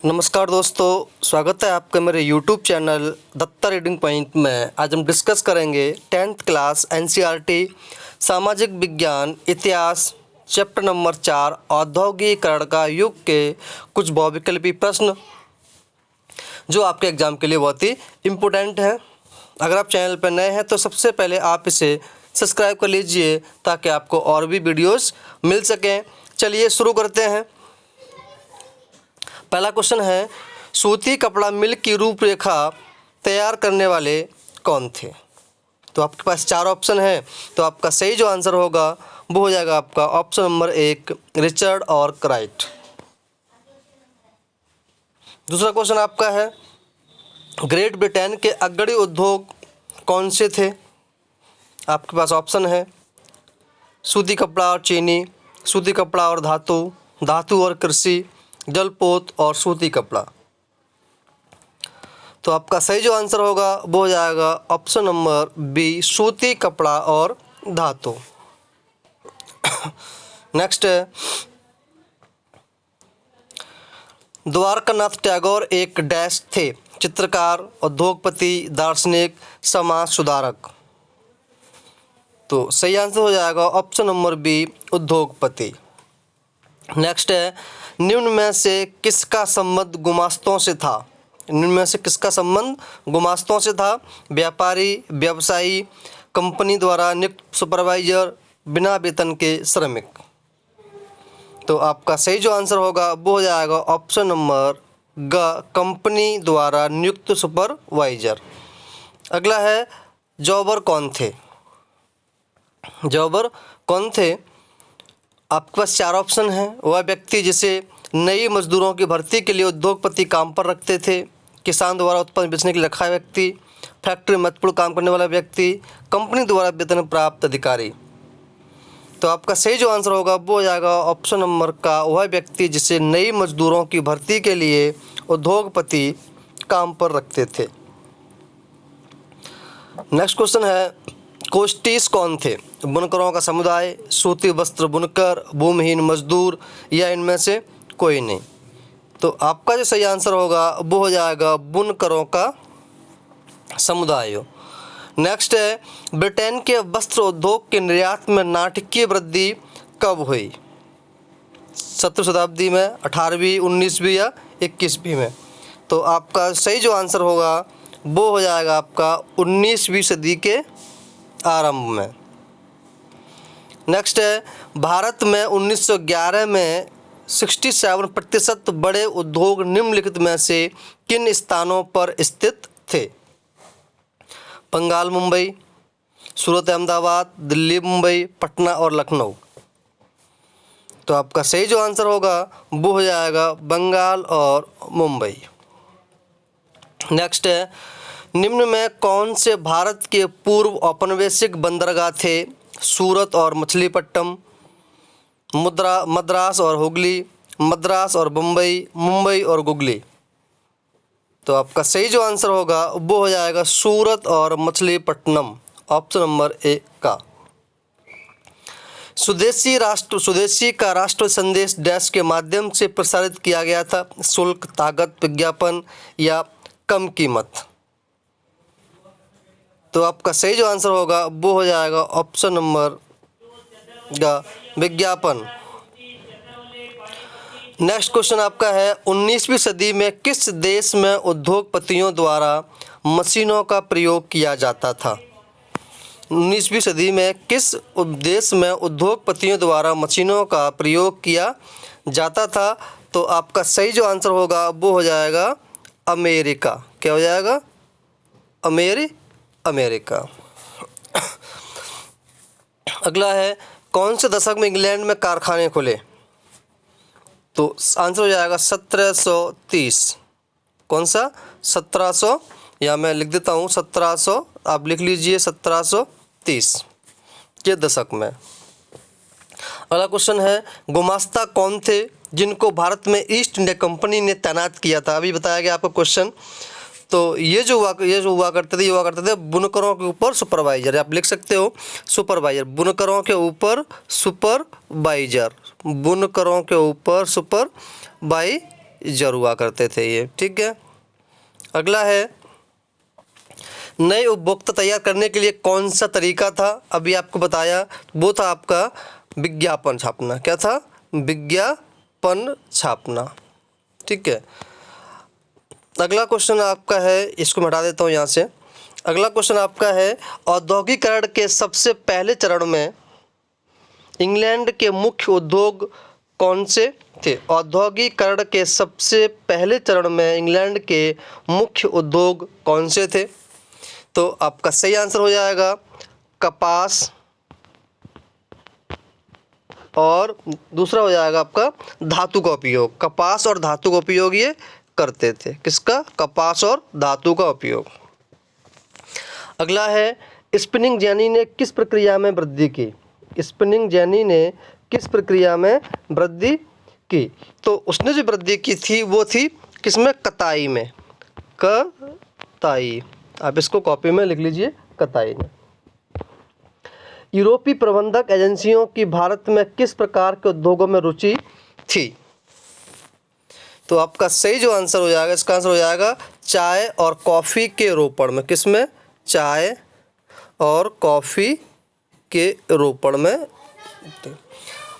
नमस्कार दोस्तों, स्वागत है आपका मेरे YouTube channel Datta reading point में। आज हम डिस्कस करेंगे 10th क्लास NCERT सामाजिक विज्ञान इतिहास चैप्टर नंबर 4 औद्योगिकीकरण का युग के कुछ बहुविकल्पी प्रश्न जो आपके एग्ज़ाम के लिए बहुत ही इम्पोर्टेंट है। अगर आप चैनल पर नए हैं तो सबसे पहले आप इसे सब्सक्राइब कर लीजिए ताकि आपको और भी वीडियोस मिल सकें। चलिए शुरू करते हैं। पहला क्वेश्चन है, सूती कपड़ा मिल की रूपरेखा तैयार करने वाले कौन थे? तो आपके पास 4 ऑप्शन है, तो आपका सही जो आंसर होगा वो हो जाएगा आपका ऑप्शन नंबर 1 रिचर्ड और राइट। दूसरा क्वेश्चन आपका है, ग्रेट ब्रिटेन के अग्रणी उद्योग कौन से थे? आपके पास ऑप्शन है सूती कपड़ा और चीनी, सूती कपड़ा और धातु, धातु और कृषि, जलपोत और सूती कपड़ा। तो आपका सही जो आंसर होगा वो हो जाएगा ऑप्शन नंबर बी सूती कपड़ा और धातु। नेक्स्ट है, द्वारकानाथ टैगोर एक डैश थे? चित्रकार, उद्योगपति, दार्शनिक, समाज सुधारक। तो सही आंसर हो जाएगा ऑप्शन नंबर बी उद्योगपति। नेक्स्ट है, निम्न में से किसका संबंध गुमास्तों से था? निम्न में से किसका संबंध गुमास्तों से था? व्यापारी, व्यवसायी, कंपनी द्वारा नियुक्त सुपरवाइजर, बिना वेतन के श्रमिक। तो आपका सही जो आंसर होगा वो हो जाएगा ऑप्शन नंबर ग कंपनी द्वारा नियुक्त सुपरवाइजर। अगला है, जॉबर कौन थे? जॉबर कौन थे? आपके पास 4 ऑप्शन हैं। वह व्यक्ति जिसे नई मजदूरों की भर्ती के लिए उद्योगपति काम पर रखते थे, किसान द्वारा उत्पादन बेचने के लिए रखा व्यक्ति, फैक्ट्री में महत्वपूर्ण काम करने वाला व्यक्ति, कंपनी द्वारा वेतन प्राप्त अधिकारी। तो आपका सही जो आंसर होगा वो हो जाएगा ऑप्शन नंबर का वह व्यक्ति जिसे नई मजदूरों की भर्ती के लिए उद्योगपति काम पर रखते थे। नेक्स्ट क्वेश्चन है, कोस्टीज कौन थे? बुनकरों का समुदाय, सूती वस्त्र बुनकर, भूमिहीन मजदूर या इनमें से कोई नहीं। तो आपका जो सही आंसर होगा वो हो जाएगा बुनकरों का समुदाय। नेक्स्ट है, ब्रिटेन के वस्त्र उद्योग के निर्यात में नाटकीय वृद्धि कब हुई? 17वीं शताब्दी में, 18वीं, 19वीं या 21वीं में? तो आपका सही जो आंसर होगा वो हो जाएगा आपका 19वीं सदी के आरंभ में। नेक्स्ट है, भारत में 1911 में 67% बड़े उद्योग निम्नलिखित में से किन स्थानों पर स्थित थे? बंगाल मुंबई, सूरत अहमदाबाद, दिल्ली मुंबई, पटना और लखनऊ। तो आपका सही जो आंसर होगा वो हो जाएगा बंगाल और मुंबई। नेक्स्ट है, निम्न में कौन से भारत के पूर्व औपनिवेशिक बंदरगाह थे? सूरत और मछलीपट्टनम, मद्रास और हुगली, मद्रास और मुंबई, मुंबई और गुगली। तो आपका सही जो आंसर होगा वो हो जाएगा सूरत और मछलीपट्टनम, ऑप्शन नंबर ए का। स्वदेशी का राष्ट्र संदेश डैश के माध्यम से प्रसारित किया गया था? शुल्क, ताकत, विज्ञापन या कम कीमत। तो आपका सही जो आंसर होगा वो हो जाएगा ऑप्शन नंबर ग विज्ञापन। नेक्स्ट क्वेश्चन आपका है, 19वीं सदी में किस देश में उद्योगपतियों द्वारा मशीनों का प्रयोग किया जाता था? 19वीं सदी में किस देश में उद्योगपतियों द्वारा मशीनों का प्रयोग किया जाता था? तो आपका सही जो आंसर होगा वो हो जाएगा अमेरिका। क्या हो जाएगा? अमेरिका। अगला है, कौन से दशक में इंग्लैंड में कारखाने खुले? तो आंसर हो जाएगा 1730। कौन सा? 1700, या मैं लिख देता हूँ 1700, आप लिख लीजिए 1730 के दशक में। अगला क्वेश्चन है, गुमास्ता कौन थे जिनको भारत में ईस्ट इंडिया कंपनी ने तैनात किया था? अभी बताया गया आपको क्वेश्चन। तो ये जो हुआ करते थे बुनकरों के ऊपर सुपरवाइजर, आप लिख सकते हो सुपरवाइजर, बुनकरों के ऊपर सुपरवाइजर, बुनकरों के ऊपर सुपरवाइजर। जरूर हुआ करते थे ये, ठीक है। अगला है, नए उपभोक्ता तैयार करने के लिए कौन सा तरीका था? अभी आपको बताया, वो था आपका विज्ञापन छापना। क्या था? विज्ञापन छापना, ठीक है। अगला क्वेश्चन आपका है, इसको मैं हटा देता हूँ यहाँ से। अगला क्वेश्चन आपका है, औद्योगिकरण के सबसे पहले चरण में इंग्लैंड के मुख्य उद्योग कौन से थे? औद्योगिकरण के सबसे पहले चरण में इंग्लैंड के मुख्य उद्योग कौन से थे? तो आपका सही आंसर हो जाएगा कपास, और दूसरा हो जाएगा आपका धातु का उपयोग। कपास और धातु का उपयोग ये करते थे। किसका? कपास और धातु का उपयोग। अगला है, स्पिनिंग जेनी ने किस प्रक्रिया में वृद्धि की? स्पिनिंग जेनी ने किस प्रक्रिया में वृद्धि की? तो उसने जो वृद्धि की थी वो थी किसमें? कताई में। कताई, आप इसको कॉपी में लिख लीजिए, कताई में। यूरोपीय प्रबंधक एजेंसियों की भारत में किस प्रकार के उद्योगों में रुचि थी? तो आपका सही जो आंसर हो जाएगा, इसका आंसर हो जाएगा चाय और कॉफ़ी के रोपण में। किसमें? चाय और कॉफ़ी के रोपण में।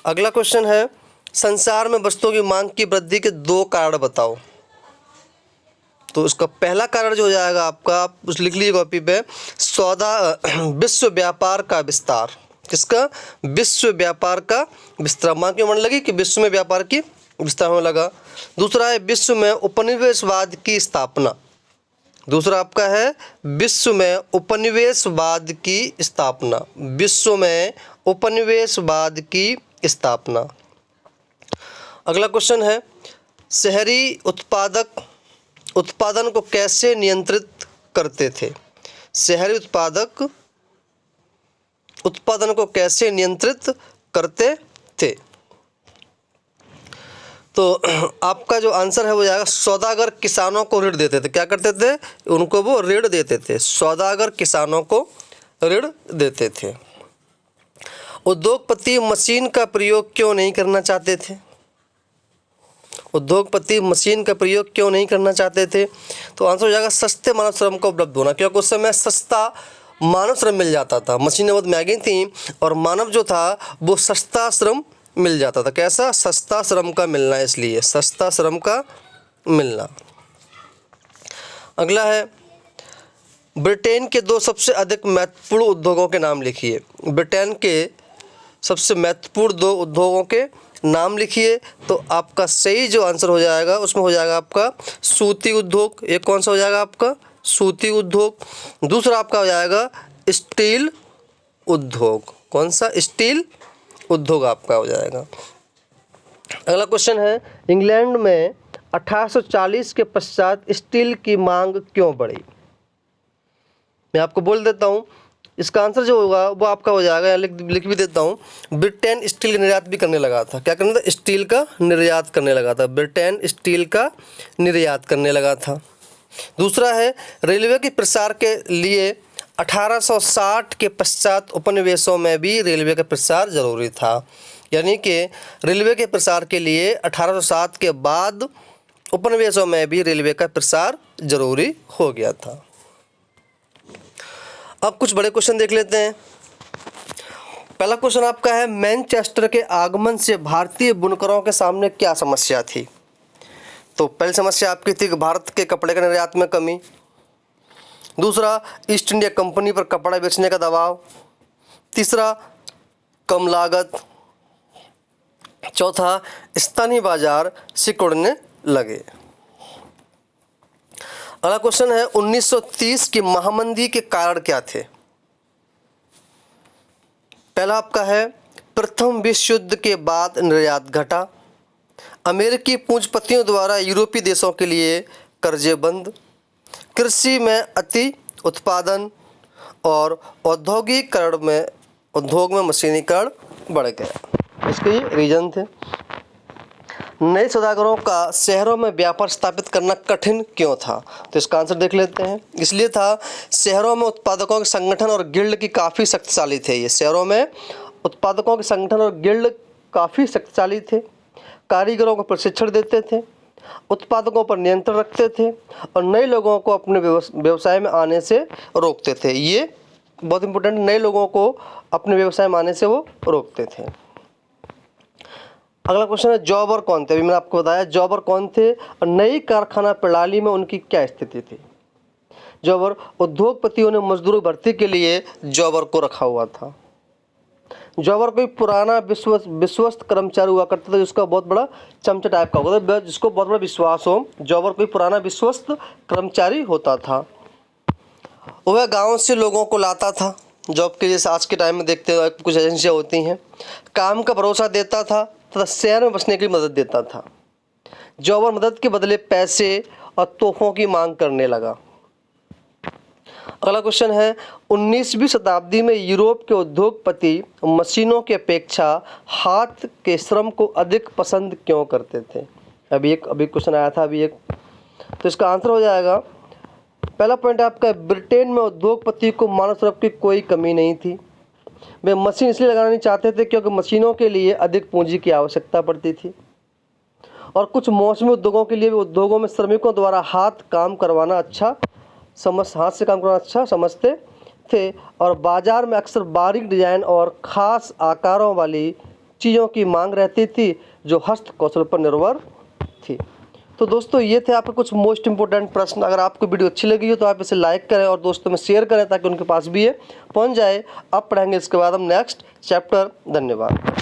अगला क्वेश्चन है, संसार में वस्तुओं की मांग की वृद्धि के 2 कारण बताओ। तो इसका पहला कारण जो हो जाएगा आपका, आप उस लिख लीजिए कॉपी पे, विश्व व्यापार का विस्तार। किसका? विश्व व्यापार का विस्तार। मांग क्यों बढ़ने लगी? कि विश्व में व्यापार की विस्तार होने लगा। दूसरा है विश्व में उपनिवेशवाद की स्थापना। दूसरा आपका है विश्व में उपनिवेशवाद की स्थापना। विश्व में उपनिवेशवाद की स्थापना। अगला क्वेश्चन है, शहरी उत्पादन को कैसे नियंत्रित करते थे? शहरी उत्पादन को कैसे नियंत्रित करते थे? तो आपका जो आंसर है वो जाएगा सौदागर किसानों को ऋण देते थे। क्या करते थे? उनको वो ऋण देते थे। सौदागर किसानों को ऋण देते थे। उद्योगपति मशीन का प्रयोग क्यों नहीं करना चाहते थे? उद्योगपति मशीन का प्रयोग क्यों नहीं करना चाहते थे? तो आंसर हो जाएगा सस्ते मानव श्रम का उपलब्ध होना। क्योंकि उस समय सस्ता मानव श्रम मिल जाता था। मशीनें बहुत महंगी थीं और मानव जो था वो सस्ता श्रम मिल जाता था। कैसा? सस्ता श्रम का मिलना, इसलिए सस्ता श्रम का मिलना। अगला है, ब्रिटेन के 2 सबसे अधिक महत्वपूर्ण उद्योगों के नाम लिखिए। ब्रिटेन के सबसे महत्वपूर्ण 2 उद्योगों के नाम लिखिए। तो आपका सही जो आंसर हो जाएगा उसमें हो जाएगा आपका सूती उद्योग। एक कौन सा हो जाएगा आपका? सूती उद्योग। दूसरा आपका हो जाएगा स्टील उद्योग। कौन सा? स्टील उद्योग आपका हो जाएगा। अगला क्वेश्चन है, इंग्लैंड में 1840 के पश्चात स्टील की मांग क्यों बढ़ी? मैं आपको बोल देता हूँ, इसका आंसर जो होगा वो आपका हो जाएगा, लिख भी देता हूँ। ब्रिटेन स्टील का निर्यात भी करने लगा था। क्या करने था? स्टील का निर्यात करने लगा था। ब्रिटेन स्टील का निर्यात करने लगा था। दूसरा है, रेलवे के प्रसार के लिए 1860 के पश्चात उपनिवेशों में भी रेलवे का प्रसार जरूरी था। यानी कि रेलवे के प्रसार के लिए 1860 के बाद उपनिवेशों में भी रेलवे का प्रसार जरूरी हो गया था। अब कुछ बड़े क्वेश्चन देख लेते हैं। पहला क्वेश्चन आपका है, मैनचेस्टर के आगमन से भारतीय बुनकरों के सामने क्या समस्या थी? तो पहली समस्या आपकी थी कि भारत के कपड़े के निर्यात में कमी। दूसरा, ईस्ट इंडिया कंपनी पर कपड़ा बेचने का दबाव। तीसरा, कम लागत। चौथा, स्थानीय बाजार सिकुड़ने लगे। अगला क्वेश्चन है, 1930 की महामंदी के कारण क्या थे? पहला आपका है, प्रथम विश्व युद्ध के बाद निर्यात घटा। अमेरिकी पूंजीपतियों द्वारा यूरोपीय देशों के लिए कर्जे बंद। कृषि में अति उत्पादन और उद्योग में मशीनीकरण बढ़ गया। इसके रीजन थे। नए सौदागरों का शहरों में व्यापार स्थापित करना कठिन क्यों था? तो इसका आंसर देख लेते हैं। इसलिए था, शहरों में उत्पादकों के संगठन और गिल्ड की काफ़ी शक्तिशाली थे। ये शहरों में उत्पादकों के संगठन और गिल्ड काफ़ी शक्तिशाली थे। कारीगरों को प्रशिक्षण देते थे। उत्पादकों पर नियंत्रण रखते थे और नए लोगों को अपने व्यवसाय में आने से रोकते थे। ये बहुत इंपॉर्टेंट, नए लोगों को अपने व्यवसाय में आने से वो रोकते थे। अगला क्वेश्चन है जॉबर कौन थे। अभी मैंने आपको बताया जॉबर कौन थे और नई कारखाना प्रणाली में उनकी क्या स्थिति थी। जॉबर उद्योगपतियों ने मजदूरों की भर्ती के लिए जॉबर को रखा हुआ था। जॉबर कोई पुराना विश्वस्त कर्मचारी हुआ करता था, जिसका बहुत बड़ा चमचा टाइप का होता था, जिसको बहुत बड़ा विश्वास हो। जॉबर कोई पुराना विश्वस्त कर्मचारी होता था। वह गांव से लोगों को लाता था जॉब के, जैसे आज के टाइम में देखते हो कुछ एजेंसियां होती हैं। काम का भरोसा देता था तथा शहर में बसने की मदद देता था। जॉबर मदद के बदले पैसे और तोहफों की मांग करने लगा। अगला क्वेश्चन है 19वीं शताब्दी में यूरोप के उद्योगपति मशीनों की अपेक्षा हाथ के श्रम को अधिक पसंद क्यों करते थे। अभी क्वेश्चन आया था अभी एक, तो इसका आंसर हो जाएगा, पहला पॉइंट आपका, ब्रिटेन में उद्योगपति को मानव श्रम की कोई कमी नहीं थी। वे मशीन इसलिए लगाना नहीं चाहते थे क्योंकि मशीनों के लिए अधिक पूंजी की आवश्यकता पड़ती थी और कुछ मौसमी उद्योगों के लिए भी उद्योगों में श्रमिकों द्वारा हाथ से काम करवाना अच्छा समझते थे और बाजार में अक्सर बारीक डिजाइन और ख़ास आकारों वाली चीज़ों की मांग रहती थी जो हस्त कौशल पर निर्भर थी। तो दोस्तों ये थे आपके कुछ मोस्ट इंपोर्टेंट प्रश्न। अगर आपको वीडियो अच्छी लगी हो तो आप इसे लाइक करें और दोस्तों में शेयर करें ताकि उनके पास भी ये पहुंच जाए। अब पढ़ेंगे इसके बाद हम नेक्स्ट चैप्टर। धन्यवाद।